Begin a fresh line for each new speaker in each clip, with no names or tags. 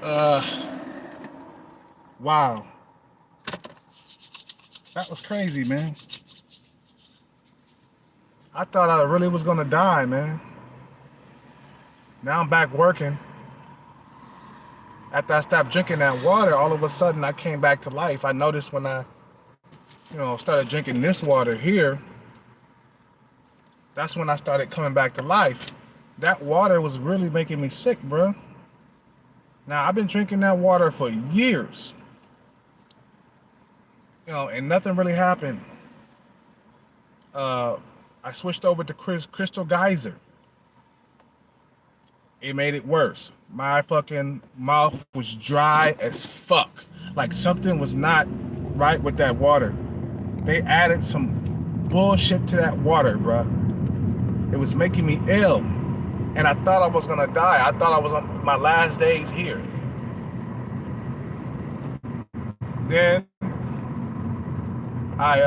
Uh, wow. That was crazy, man. I thought I really was gonna die, man. Now I'm back working. After I stopped drinking that water, all of a sudden I came back to life. I noticed when I, started drinking this water here, that's when I started coming back to life. That water was really making me sick, bro. Now I've been drinking that water for years, and nothing really happened. Uh, I switched over to Crystal Geyser. It made it worse. My fucking mouth was dry as fuck. Like something was not right with that water. They added some bullshit to that water, bruh. It was making me ill. And I thought I was gonna die. I thought I was on my last days here. Then I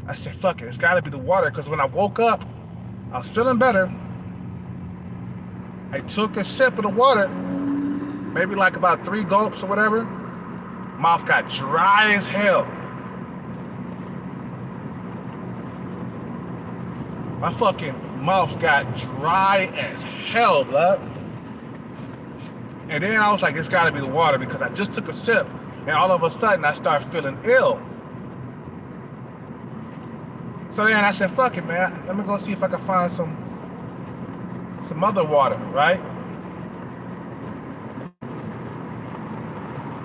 I said, fuck it, it's gotta be the water. Because when I woke up, I was feeling better. I took a sip of the water, maybe like about 3 gulps or whatever. Mouth got dry as hell. My fucking mouth got dry as hell, blood. And then I was like, it's gotta be the water because I just took a sip and all of a sudden I started feeling ill. So then I said, fuck it, man. Let me go see if I can find some other water, right?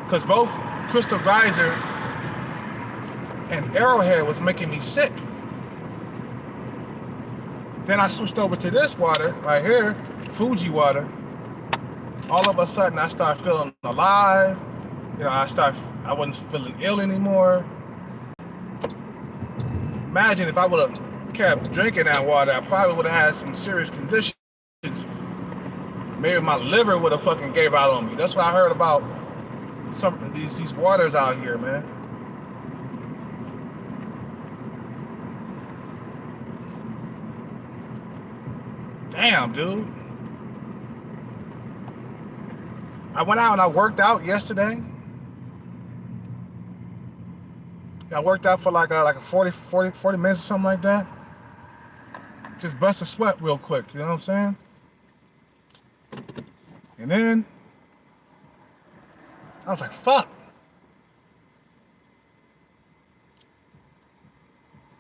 Because both Crystal Geyser and Arrowhead was making me sick. Then I switched over to this water right here, Fuji water. All of a sudden I started feeling alive. I wasn't feeling ill anymore. Imagine if I would have kept drinking that water, I probably would have had some serious conditions. Maybe my liver would have fucking gave out on me. That's what I heard about some of these waters out here, man. Damn, dude. I went out and I worked out yesterday. I worked out for like a 40 minutes or something like that. Just bust a sweat real quick, you know what I'm saying? And then I was like, fuck.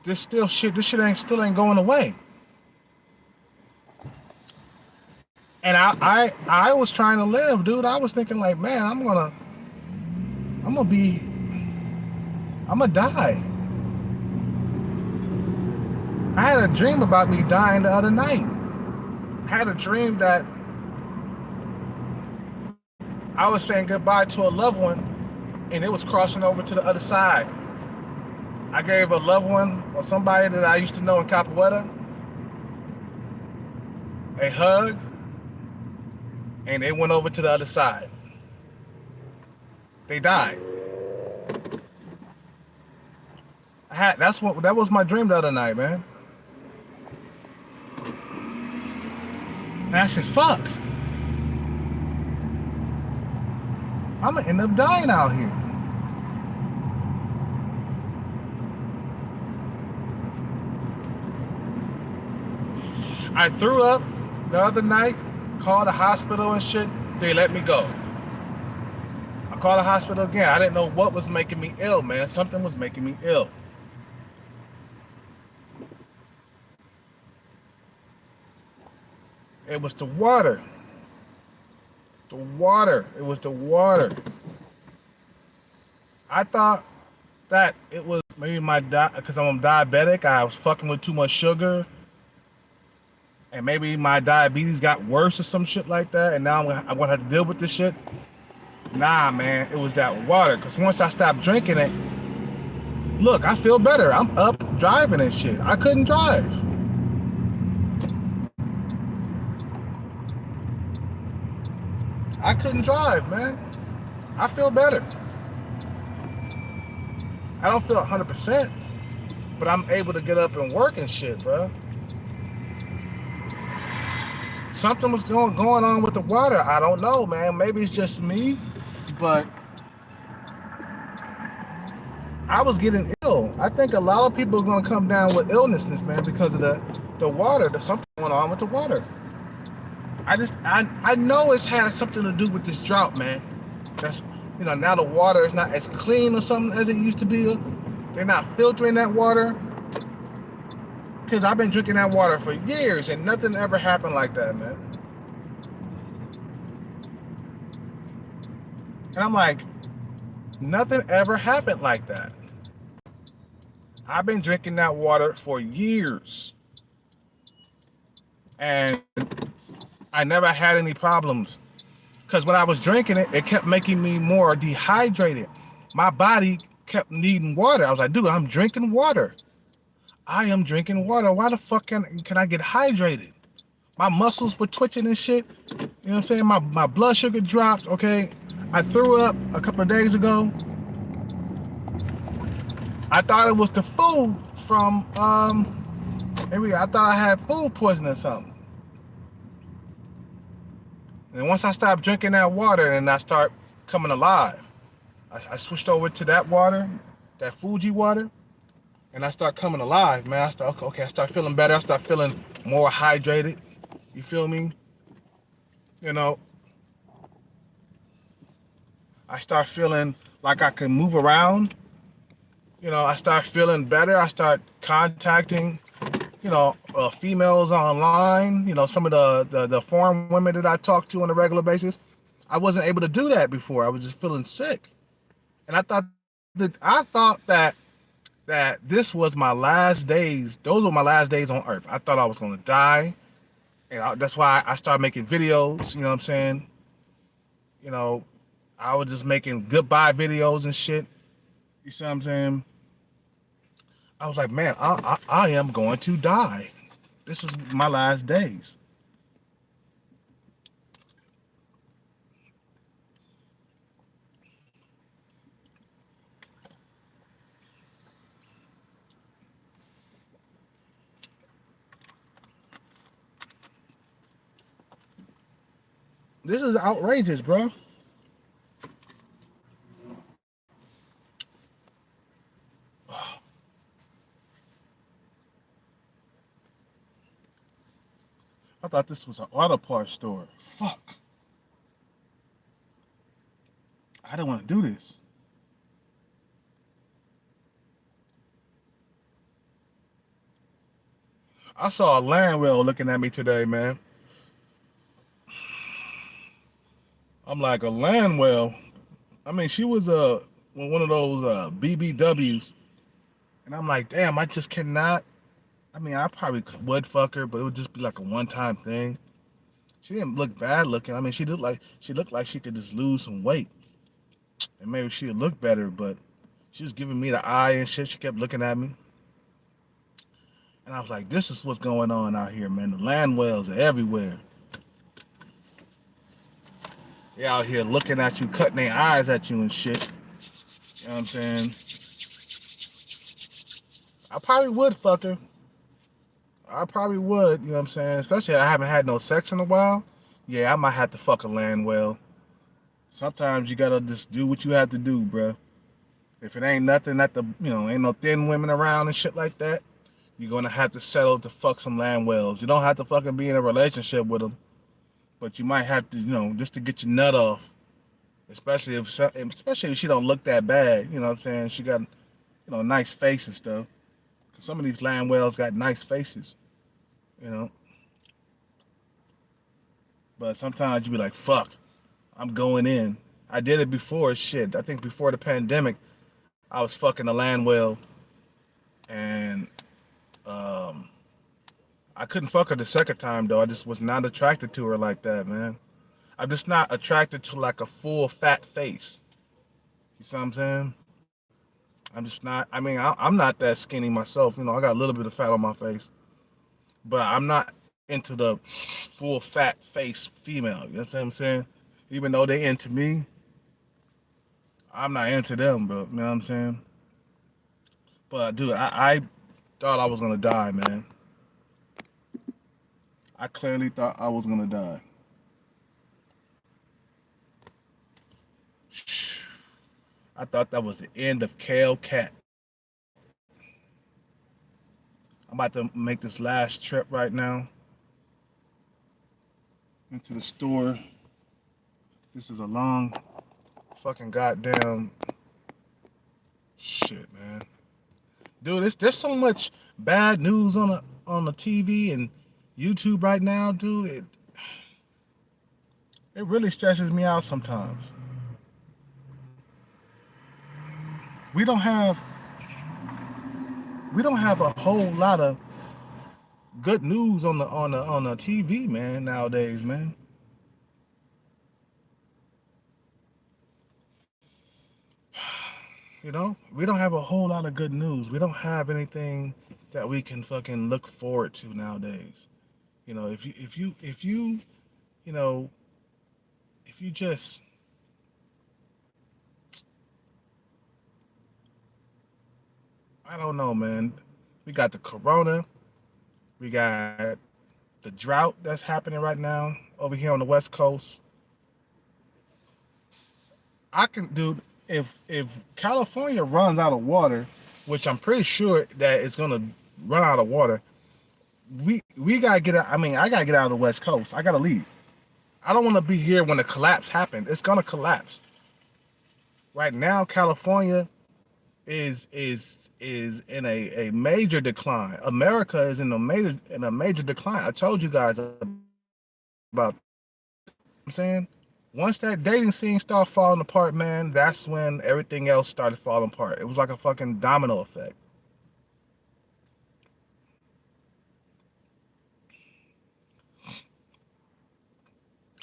This shit ain't going away. And I was trying to live, dude. I was thinking like, man, I'm gonna die. I had a dream about me dying the other night. I had a dream that I was saying goodbye to a loved one and it was crossing over to the other side. I gave a loved one or somebody that I used to know in Capoeira a hug and they went over to the other side. They died. That was my dream the other night, man. And I said, fuck. I'm gonna end up dying out here. I threw up the other night, called the hospital and shit. They let me go. I called the hospital again. I didn't know what was making me ill, man. Something was making me ill. It was the water. The water. It was the water. I thought that it was maybe because I'm diabetic, I was fucking with too much sugar. And maybe my diabetes got worse or some shit like that. And now I'm gonna have to deal with this shit. Nah, man, it was that water. Because once I stopped drinking it, look, I feel better. I'm up driving and shit. I couldn't drive. I couldn't drive, man. I feel better. I don't feel 100%, but I'm able to get up and work and shit, bro. something was going on with the water. I don't know, man. Maybe it's just me, but I was getting ill. I think a lot of people are gonna come down with illnesses, man, because of the water. There's something going on with the water. I know it's had something to do with this drought, man. That's now the water is not as clean or something as it used to be. They're not filtering that water. Because I've been drinking that water for years and nothing ever happened like that, man. And I'm like, nothing ever happened like that. I've been drinking that water for years. And I never had any problems. Because when I was drinking it, it kept making me more dehydrated. My body kept needing water. I was like, dude, I'm drinking water. I am drinking water. Why the fuck can I get hydrated? My muscles were twitching and shit. You know what I'm saying? My blood sugar dropped, okay? I threw up a couple of days ago. I thought it was the food from, maybe I thought I had food poisoning or something. And once I stopped drinking that water and I start coming alive, I switched over to that water, that Fuji water, and I start coming alive, man. I start feeling better. I start feeling more hydrated. You feel me? You know, I start feeling like I can move around. I start feeling better. I start contacting, females online. Some of the foreign women that I talk to on a regular basis. I wasn't able to do that before. I was just feeling sick, and I thought that this was my last days. Those were my last days on Earth. I thought I was gonna die, and that's why I started making videos. You know what I'm saying? You know, I was just making goodbye videos and shit. You see what I'm saying? I was like, man, I am going to die. This is my last days. This is outrageous, bro. I thought this was an auto parts store. Fuck. I didn't want to do this. I saw a land whale looking at me today, man. I'm like, a land whale. I mean, she was one of those BBWs, and I'm like, damn, I just cannot. I mean, I probably would fuck her, but it would just be like a one-time thing. She didn't look bad looking. I mean, she looked like she could just lose some weight, and maybe she would look better. But she was giving me the eye and shit. She kept looking at me, and I was like, this is what's going on out here, man. The land whales are everywhere. They out here looking at you, cutting their eyes at you and shit. You know what I'm saying? I probably would fuck her. I probably would, you know what I'm saying? Especially if I haven't had no sex in a while. Yeah, I might have to fuck a land whale. Sometimes you gotta just do what you have to do, bruh. If it ain't nothing ain't no thin women around and shit like that, you're gonna have to settle to fuck some land whales. You don't have to fucking be in a relationship with them, but you might have to, just to get your nut off. Especially if she don't look that bad, you know what I'm saying? She got, a nice face and stuff. 'Cause some of these land whales got nice faces, you know. But sometimes you be like, fuck, I'm going in. I did it before, shit. I think before the pandemic, I was fucking a land whale, and um, I couldn't fuck her the second time though. I just was not attracted to her like that, man. I'm just not attracted to like a full fat face. You see what I'm saying? I'm just not. I mean, I'm not that skinny myself. I got a little bit of fat on my face, but I'm not into the full fat face female. You know what I'm saying? Even though they into me, I'm not into them, bro. You know what I'm saying? But dude, I thought I was gonna die, man. I clearly thought I was gonna die. I thought that was the end of Kale Cat. I'm about to make this last trip right now into the store. This is a long fucking goddamn shit, man. Dude, there's so much bad news on the TV and YouTube right now, dude. It really stresses me out sometimes. We don't have we don't have a whole lot of good news on the TV, man, nowadays, man. You know, we don't have a whole lot of good news. We don't have anything that we can fucking look forward to nowadays. You know, if you you know if you just I don't know, man. We got the corona, we got the drought that's happening right now over here on the West Coast. I can, dude. If California runs out of water, which I'm pretty sure that it's gonna run out of water, we gotta get out. I mean, I gotta get out of the West Coast. I gotta leave. I don't want to be here when the collapse happened. It's gonna collapse. Right now, California is in a major decline. America is in a major decline. I told you guys about. I'm saying once that dating scene started falling apart, man, that's when everything else started falling apart. It was like a fucking domino effect.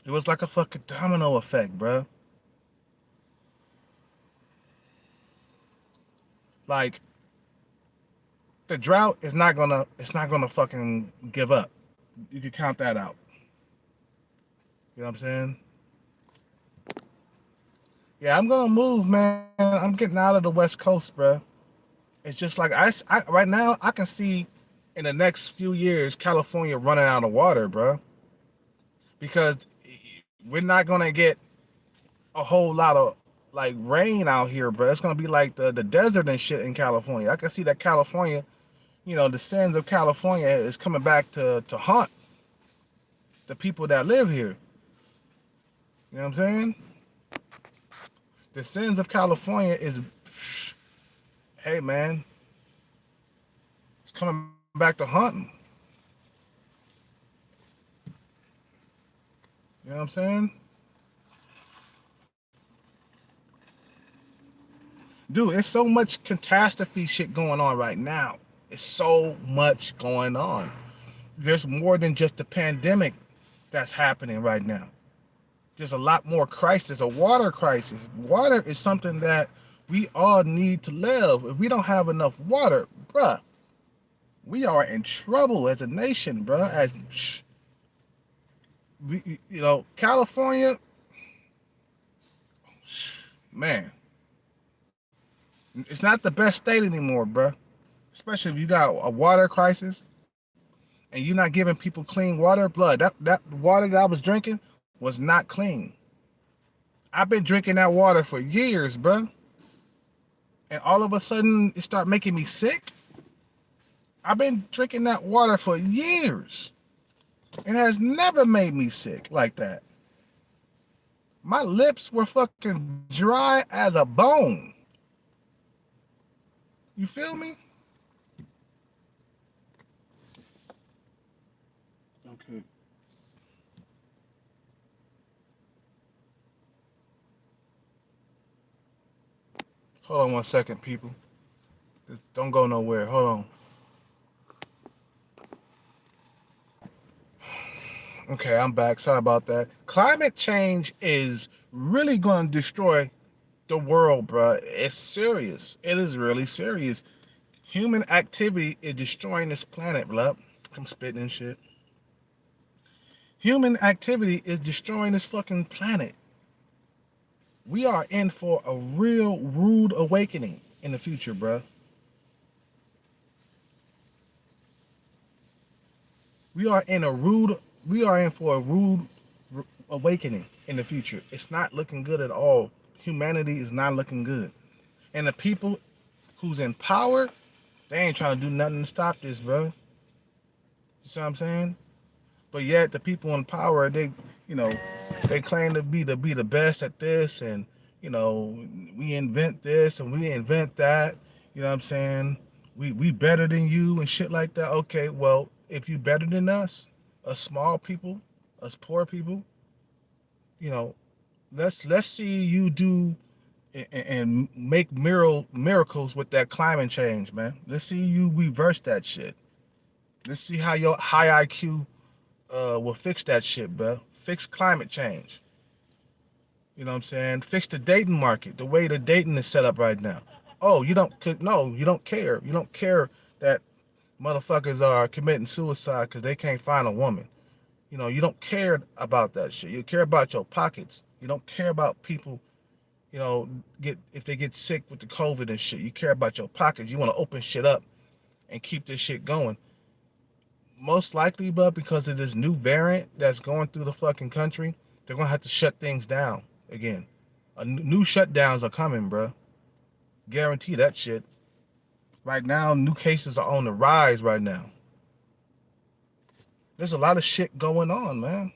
It was like a fucking domino effect, bro. Like the drought is not gonna it's not gonna fucking give up. You can count that out. You know what I'm saying? Yeah, I'm gonna move, man. I'm getting out of the West Coast, bro. It's just like right now I can see in the next few years California running out of water, bro, because we're not gonna get a whole lot of like rain out here, bro. It's gonna be like the desert and shit in California. I can see that California, the sins of California is coming back to haunt the people that live here. You know what I'm saying? The sins of California is, hey man, it's coming back to haunt 'em. You know what I'm saying? Dude, there's so much catastrophe shit going on right now. It's so much going on. There's more than just the pandemic that's happening right now. There's a lot more crisis, a water crisis. Water is something that we all need to live. If we don't have enough water, bruh, we are in trouble as a nation, bruh. California, man, it's not the best state anymore, bruh. Especially if you got a water crisis and you're not giving people clean water. Blood, that water that I was drinking was not clean. I've been drinking that water for years, bruh. And all of a sudden it started making me sick. I've been drinking that water for years. It has never made me sick like that. My lips were fucking dry as a bone. You feel me? Okay. Hold on 1 second, people. Just don't go nowhere. Hold on. Okay, I'm back. Sorry about that. Climate change is really going to destroy the world, bro. It's serious. It is really serious. Human activity is destroying this planet, bro. I'm spitting and shit. Human activity is destroying this fucking planet. We are in for a real rude awakening in the future, bro. We are in a rude we are in for a rude awakening in the future. It's not looking good at all. Humanity is not looking good, and the people who's in power, they ain't trying to do nothing to stop this, bro. You see what I'm saying? But yet the people in power, they, you know, they claim to be the best at this, and you know, we invent this and we invent that. You know what I'm saying? We better than you and shit like that. Okay, well, if you better than us small people, us poor people, you know, let's see you do and make miracles with that climate change, man. Let's see you reverse that shit. Let's see how your high IQ will fix that shit, bro. Fix climate change. You know what I'm saying? Fix the dating market, the way the dating is set up right now. Oh, you don't no, you don't care. You don't care that motherfuckers are committing suicide because they can't find a woman. You know, you don't care about that shit. You care about your pockets. You don't care about people, you know, get if they get sick with the COVID and shit. You care about your pockets. You want to open shit up and keep this shit going. Most likely, but because of this new variant that's going through the fucking country, they're gonna have to shut things down again. New shutdowns are coming, bro. Guarantee that shit. Right now, new cases are on the rise right now. There's a lot of shit going on, man.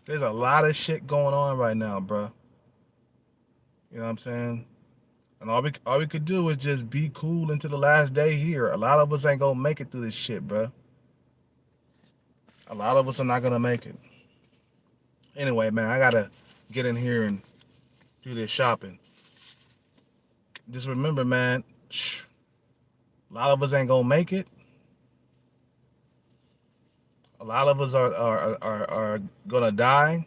There's a lot of shit going on right now, bro. You know what I'm saying? And all we could do is just be cool until the last day here. A lot of us ain't gonna make it through this shit, bro. A lot of us are not gonna make it. Anyway, man, I gotta get in here and do this shopping. Just remember, man, a lot of us ain't gonna make it. A lot of us are gonna die.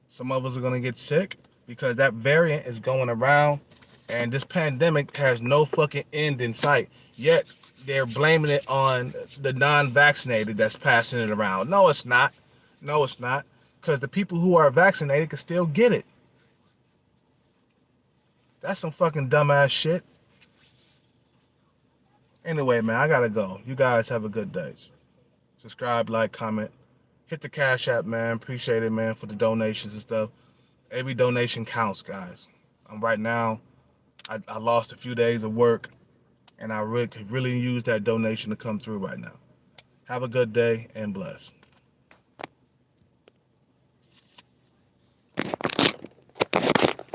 Some of us are gonna get sick because that variant is going around, and this pandemic has no fucking end in sight. Yet they're blaming it on the non-vaccinated that's passing it around. No, it's not. No, it's not. Because the people who are vaccinated can still get it. That's some fucking dumbass shit. Anyway, man, I gotta go. You guys have a good day. Subscribe, like, comment. Hit the Cash App, man. Appreciate it, man, for the donations and stuff. Every donation counts, guys. Right now, I lost a few days of work, and I really could really use that donation to come through right now. Have a good day and bless.